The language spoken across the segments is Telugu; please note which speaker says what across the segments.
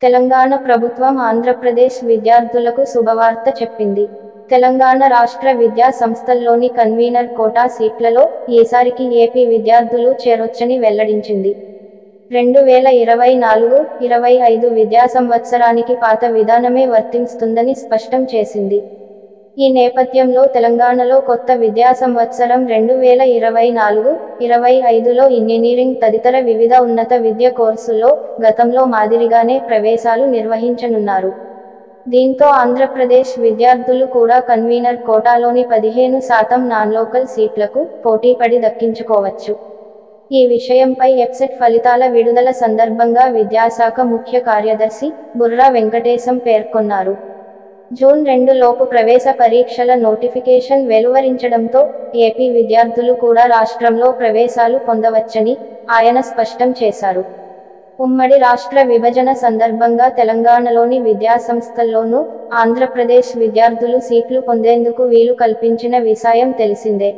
Speaker 1: తెలంగాణ ప్రభుత్వం ఆంధ్రప్రదేశ్ విద్యార్థులకు శుభవార్త చెప్పింది. తెలంగాణ రాష్ట్ర విద్యా సంస్థల్లోని కన్వీనర్ కోటా సీట్లలో ఈసారికి ఏపీ విద్యార్థులు చేరొచ్చని వెల్లడించింది. 2024-25 విద్యా సంవత్సరానికి పాత విధానమే వర్తిస్తుందని స్పష్టం చేసింది. ఈ నేపథ్యంలో తెలంగాణలో కొత్త విద్యా సంవత్సరం 2024-25లో ఇంజనీరింగ్ తదితర వివిధ ఉన్నత విద్య కోర్సుల్లో గతంలో మాదిరిగానే ప్రవేశాలు నిర్వహించనున్నారు. దీంతో ఆంధ్రప్రదేశ్ విద్యార్థులు కూడా కన్వీనర్ కోటాలోని 15% నాన్ లోకల్ సీట్లకు పోటీపడి దక్కించుకోవచ్చు. ఈ విషయంపై ఎబ్సెట్ ఫలితాల విడుదల సందర్భంగా విద్యాశాఖ ముఖ్య కార్యదర్శి బుర్రా వెంకటేశం పేర్కొన్నారు. జూన్ 2 లోపు ప్రవేశ పరీక్షల నోటిఫికేషన్ వెలువరించడంతో ఏపీ విద్యార్థులు కూడా రాష్ట్రంలో ప్రవేశాలు పొందవచ్చని ఆయన స్పష్టం చేశారు. ఉమ్మడి రాష్ట్ర విభజన సందర్భంగా తెలంగాణలోని విద్యాసంస్థల్లోనూ ఆంధ్రప్రదేశ్ విద్యార్థులు సీట్లు పొందేందుకు వీలు కల్పించిన విషయం తెలిసిందే.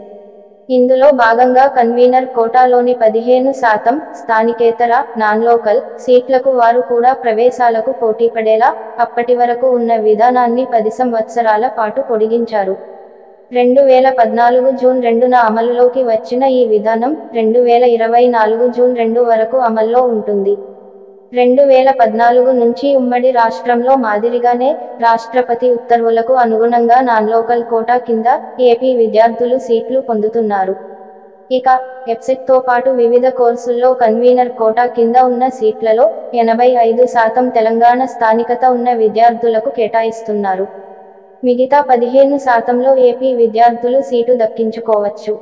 Speaker 1: ఇందులో భాగంగా కన్వీనర్ కోటాలోని 15% స్థానికేతర, నాన్ లోకల్ సీట్లకు వారు కూడా ప్రవేశాలకు పోటీపడేలా అప్పటి వరకు ఉన్న విధానాన్ని 10 సంవత్సరాల పాటు పొడిగించారు. 2014 జూన్ 2న అమలులోకి వచ్చిన ఈ విధానం 2024 జూన్ 2 వరకు అమల్లో ఉంటుంది. 2014 నుంచి ఉమ్మడి రాష్ట్రంలో మాదిరిగానే రాష్ట్రపతి ఉత్తర్వులకు అనుగుణంగా నాన్ లోకల్ కోటా కింద ఏపీ విద్యార్థులు సీట్లు పొందుతున్నారు. ఇక ఎబ్సెట్తో పాటు వివిధ కోర్సుల్లో కన్వీనర్ కోటా కింద ఉన్న సీట్లలో 85% తెలంగాణ స్థానికత ఉన్న విద్యార్థులకు కేటాయిస్తున్నారు. మిగతా 15%లో ఏపీ విద్యార్థులు సీటు దక్కించుకోవచ్చు.